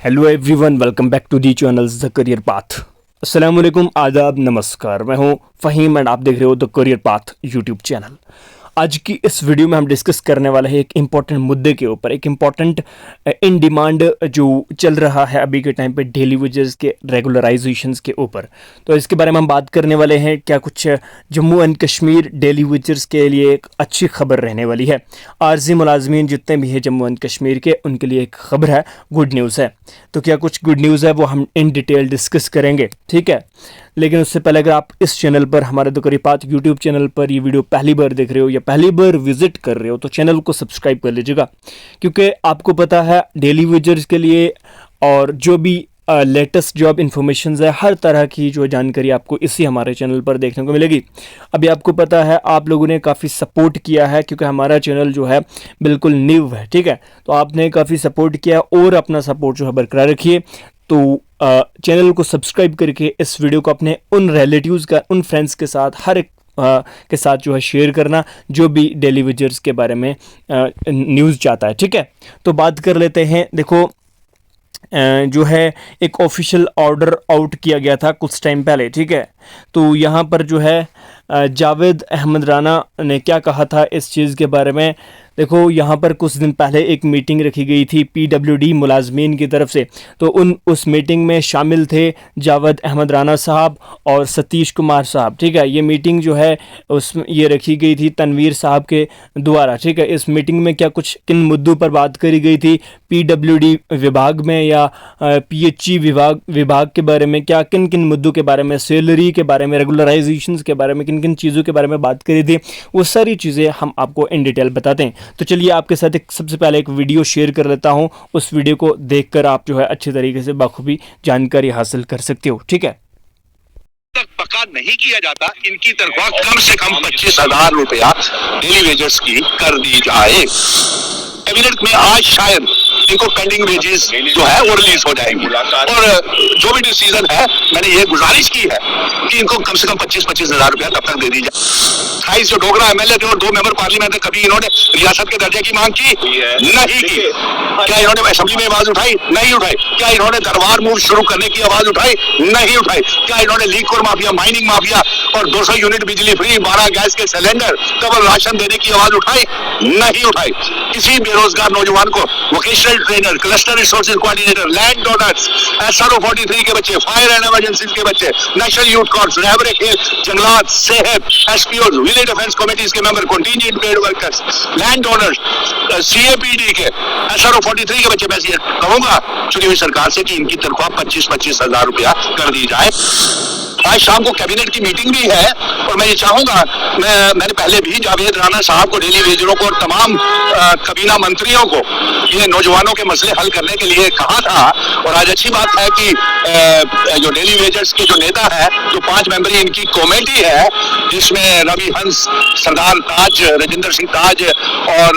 Hello everyone, welcome back to the channel the career path. अस्सलाम वालेकुम, आदाब, नमस्कार। मैं हूं फ़हीम एंड आप देख रहे हो the career path YouTube channel. आज की इस वीडियो में हम डिस्कस करने वाले हैं एक इम्पॉर्टेंट मुद्दे के ऊपर, एक इम्पॉर्टेंट इन डिमांड जो चल रहा है अभी के टाइम पे डेली वेजेस के रेगुलराइजेशंस के ऊपर। तो इसके बारे में हम बात करने वाले हैं। क्या कुछ Jammu and Kashmir daily wagers के लिए एक अच्छी खबर रहने वाली है। आर्जी मुलाजमीन जितने भी हैं जम्मू एंड कश्मीर के, उनके लिए एक खबर है, गुड न्यूज़ है। तो क्या कुछ गुड न्यूज़ है वो हम इन डिटेल डिस्कस करेंगे, ठीक है। लेकिन उससे पहले अगर आप इस चैनल पर, हमारे the career path YouTube channel पर ये वीडियो पहली बार देख रहे हो या पहली बार विजिट कर रहे हो तो चैनल को सब्सक्राइब कर लीजिएगा, क्योंकि आपको पता है डेली वेजर्स के लिए और जो भी लेटेस्ट जॉब इन्फॉर्मेशन है, हर तरह की जो जानकारी आपको इसी हमारे चैनल पर देखने को मिलेगी। अभी आपको पता है आप लोगों ने काफ़ी सपोर्ट किया है, क्योंकि हमारा चैनल जो है बिल्कुल न्यू है, ठीक है। तो आपने काफ़ी सपोर्ट किया और अपना सपोर्ट जो है बरकरार रखिए। तो चैनल को सब्सक्राइब करके इस वीडियो को अपने उन रिलेटिव्स का, उन फ्रेंड्स के साथ, हर एक के साथ जो है शेयर करना जो भी डेली वेजर्स के बारे में न्यूज़ चाहता है, ठीक है। तो बात कर लेते हैं। देखो, जो है एक ऑफिशियल ऑर्डर आउट किया गया था कुछ टाइम पहले, ठीक है। तो यहाँ पर जो है जावेद अहमद राना ने क्या कहा था इस चीज़ के बारे में। देखो, यहाँ पर कुछ दिन पहले एक मीटिंग रखी गई थी PWD मुलाजमीन की तरफ से। तो उस मीटिंग में शामिल थे जावेद अहमद राना साहब और सतीश कुमार साहब, ठीक है। ये मीटिंग जो है ये रखी गई थी तनवीर साहब के द्वारा, ठीक है। इस मीटिंग में क्या कुछ किन मुद्दों पर बात करी गई थी, PWD विभाग में या PHE विभाग के बारे में, क्या किन किन मुद्दों के बारे में, सैलरी के बारे में, रेगुलराइजेशंस के बारे में, किन किन चीज़ों के बारे में बात करी थी, वो सारी चीज़ें हम आपको इन डिटेल बताते हैं। तो चलिए आपके साथ सबसे पहले एक वीडियो शेयर कर लेता हूं। उस वीडियो को देखकर आप जो है अच्छी तरीके से बखूबी जानकारी हासिल कर सकते हो, ठीक है। तक पक्का नहीं किया जाता, इनकी तनख्वाह कम से कम 25,000 रुपया डेली वेजर्स की कर दी जाए। कैबिनेट में आज शायद इनको पेंडिंग वेजेस जो है वो रिलीज हो जाएंगी, और जो भी डिसीजन है मैंने ये गुजारिश की है कि इनको कम से कम 25,000 रुपया तब तक दे दी जाए। 28 जो डोगरा MLA थे और 2 मेंबर पार्लियामेंट थे, कभी इन्होंने रियासत के दर्जे की मांग की नहीं की। क्या इन्होंने असेंबली में आवाज उठाई? नहीं उठाई। क्या इन्होंने दरबार मूव शुरू करने की आवाज उठाई? नहीं उठाई। क्या इन्होंने लीकर माफिया, माइनिंग माफिया और 200 यूनिट बिजली फ्री, 12 गैस के सिलेंडर, डबल राशन देने की आवाज उठाई? नहीं उठाई। किसी बेरोजगार नौजवान को vocational trainer, cluster resources coordinator, land donors, SRO 43 के बच्चे, फायर एंड इमरजेंसीज के बच्चे, नेशनल यूथ कॉर्प्स, रहबरे खेल, जंगलात, सेहत, SPO, विलेज डिफेंस कमेटीज के member, contingent paid workers, land owners, CAPD के, SRO 43 के बच्चे। मैं ये कहूंगा चुनी हुई सरकार से कि इनकी तनख्वाह 25,000 रुपया कर दी जाए। आज शाम को कैबिनेट की मीटिंग भी है, और मैं ये चाहूंगा, मैंने पहले भी जावेद राना साहब को, डेली वेजरों को और तमाम कबीना मंत्रियों को ये नौजवानों के मसले हल करने के लिए कहा था। और आज अच्छी बात है कि जो डेली वेजर्स के जो नेता है, जो 5 मेंबरी इनकी कमेटी है, जिसमें रवि हंस, सरदार ताज, राजेंद्र सिंह ताज और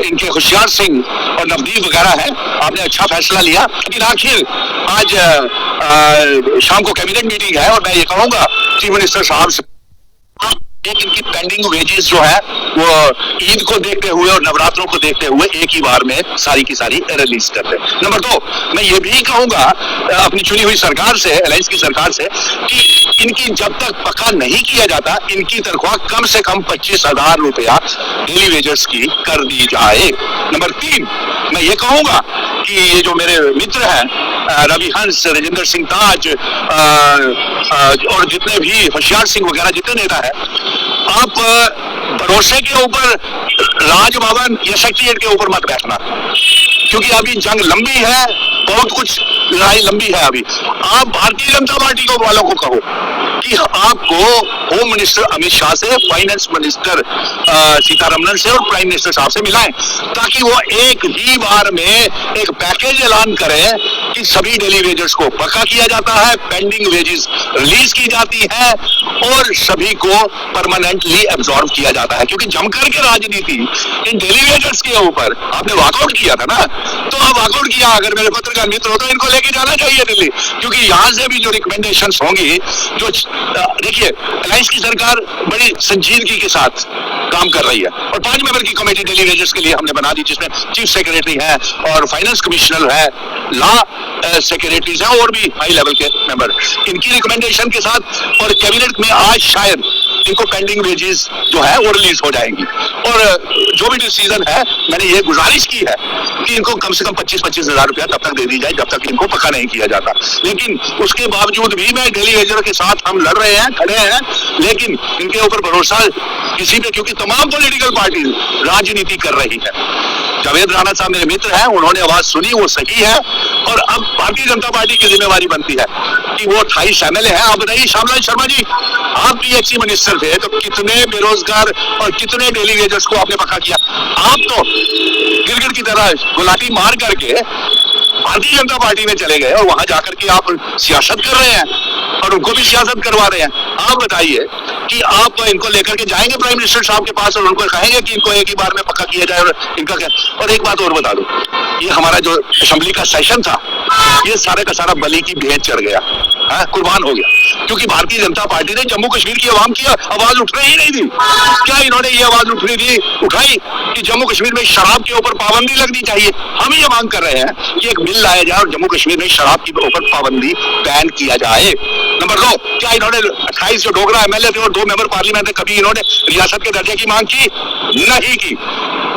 इनके होशियार सिंह और नवदीप वगैरह है, आपने अच्छा फैसला लिया। लेकिन आखिर आज शाम को कैबिनेट मीटिंग है, और मैं ये कहूंगा चीफ मिनिस्टर साहब से एक इनकी पेंडिंग वेजेस जो है वो ईद को देखते हुए और नवरात्रों को देखते हुए एक ही बार में सारी की सारी रिलीज कर दे। नंबर 2, मैं ये भी कहूंगा अपनी चुनी हुई सरकार से, अलायंस की सरकार से, कि इनकी जब तक पक्का नहीं किया जाता, इनकी तनख्वाह कम से कम 25,000 रुपया डेली वेजर्स की कर दी जाए। नंबर 3, मैं ये कहूंगा कि ये जो मेरे मित्र हैं रवि हंस, राजेंद्र सिंह ताज और जितने भी होशियार सिंह वगैरह जितने नेता है, आप भरोसे के ऊपर राजभवन या सेक्रेटेरिएट के ऊपर मत बैठना, क्योंकि अभी जंग लंबी है, बहुत कुछ लड़ाई लंबी है। अभी आप भारतीय जनता पार्टी को वालों को कहो कि आपको होम मिनिस्टर अमित शाह से, फाइनेंस मिनिस्टर सीतारमण से और प्राइम मिनिस्टर साहब से मिलाएं, ताकि वो एक ही बार में एक पैकेज ऐलान करें कि सभी डेली वेजर्स को पक्का किया जाता है, पेंडिंग वेजेस रिलीज की जाती है और सभी को परमानेंटली एब्जॉर्व किया जाता है। क्योंकि जमकर के राजनीति इन डेली वेजर्स के ऊपर आपने वॉकआउट किया था ना, तो आप वॉकआउट किया, अगर मेरे पत्रकार मित्र हो तो इनको लेके जाना चाहिए दिल्ली, क्योंकि यहाँ से भी जो रिकमेंडेशंस होंगी, जो देखिए अलायंस की सरकार बड़ी संजीदगी के साथ काम कर रही है, और 5 मेंबर की कमेटी डेली वेजर्स के लिए हमने बना दी, जिसमें चीफ सेक्रेटरी है और फाइनेंस कमिश्नर है लॉ सेक्रेटरीज हैं और भी हाई लेवल के मेंबर, इनकी रिकमेंडेशन के साथ और कैबिनेट में आज शायद इनको पेंडिंग वेजेस जो है वो रिलीज हो जाएंगी। और जो भी डिसीजन है, मैंने ये गुजारिश की है कि इनको कम से कम 25-25 हजार रुपया तब तक दे दी जाए जब तक इनको पक्का नहीं किया जाता। लेकिन उसके बावजूद भी मैं डेली वेजर के साथ हम लड़ रहे हैं, खड़े हैं, लेकिन इनके ऊपर भरोसा किसी पे, क्योंकि तमाम पॉलिटिकल पार्टी राजनीति कर रही है। जावेद राणा साहब मेरे मित्र हैं, उन्होंने आवाज सुनी, वो सही है। और अब भारतीय जनता पार्टी की जिम्मेवारी बनती है कि वो 28 MLA हैं। आप बताइए श्यामलाल शर्मा जी, आप पीएचई मिनिस्टर थे तो कितने बेरोजगार और कितने डेली वेजर्स को आपने पक्का किया? आप तो गिरगिट की तरह गुलाटी मार करके भारतीय जनता पार्टी में चले गए और वहां जाकर के आप सियासत कर रहे हैं और उनको भी सियासत करवा रहे हैं। आप बताइए कि आप इनको लेकर के जाएंगे प्राइम मिनिस्टर साहब के पास और उनको कहेंगे कि इनको एक ही बार में पक्का किया जाए और इनका क्या? और एक बात और बता दूं, ये हमारा जो असेंबली का सेशन था, ये सारे का सारा बलि की भेंट चढ़ गया, कुर्बान हो गया, क्योंकि भारतीय जनता पार्टी ने जम्मू कश्मीर की आवाम की आवाज उठने ही नहीं दी। क्या इन्होंने ये आवाज उठाई कि जम्मू कश्मीर में शराब के ऊपर पाबंदी लगनी चाहिए? हम ये मांग कर रहे हैं कि एक बिल लाया जाए और जम्मू कश्मीर में शराब के ऊपर पाबंदी बैन किया जाए। नंबर 2, क्या इन्होंने 28 जो डोगरा MLA थे और 2 मेंबर पार्लियामेंट थे, कभी इन्होंने रियासत के दर्जे की मांग की? नहीं की।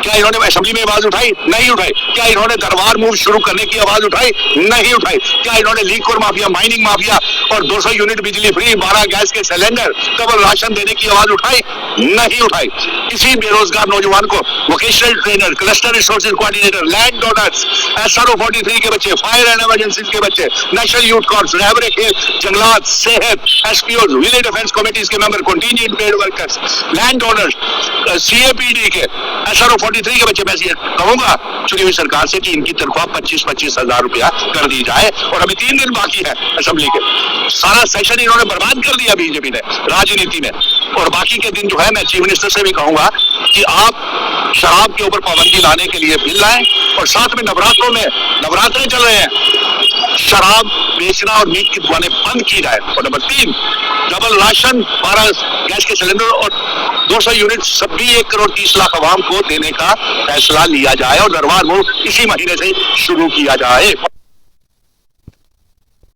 क्या इन्होंने असेंबली में आवाज उठाई? नहीं उठाई। क्या इन्होंने दरबार मूव शुरू करने की आवाज उठाई? नहीं उठाई। क्या इन्होंने लीकर माफिया, माइनिंग माफिया और 200 यूनिट बिजली फ्री, 12 गैस के सिलेंडर, डबल राशन देने की आवाज उठाई? नहीं उठाई। किसी बेरोजगार नौजवान को vocational trainer, cluster resources coordinator, land donors, SRO 43 के बच्चे, फायर एंड इमरजेंसी के बच्चे, नेशनल यूथ कॉर्प्स, रहबरे खेल, जंगलात, सेहत, SPO, विलेज डिफेंस कमेटीज के member, contingent paid workers, land owners, CAPD के, SRO 43 के बच्चे। मैं ये कहूंगा चुनी हुई सरकार से कि इनकी तनख्वाह 25-25 हजार रुपया कर दी जाए। और अभी 3 दिन बाकी है असेंबली के, सारा सेशन इन्होंने बर्बाद कर दिया बीजेपी ने राजनीति में। और बाकी के दिन जो है, मैं चीफ मिनिस्टर से भी कहूंगा कि आप शराब के ऊपर पाबंदी लाने के लिए बिल लाएं और साथ में नवरात्रों में, नवरात्रे चल रहे हैं, शराब बेचना और मीट की दुकानें बंद की जाए। और नंबर 3, डबल राशन, 12 गैस के सिलेंडर और 200 यूनिट सभी 1 करोड़ 30 लाख आवाम को देने का फैसला लिया जाए और दरबार मूव इसी महीने से शुरू किया जाए।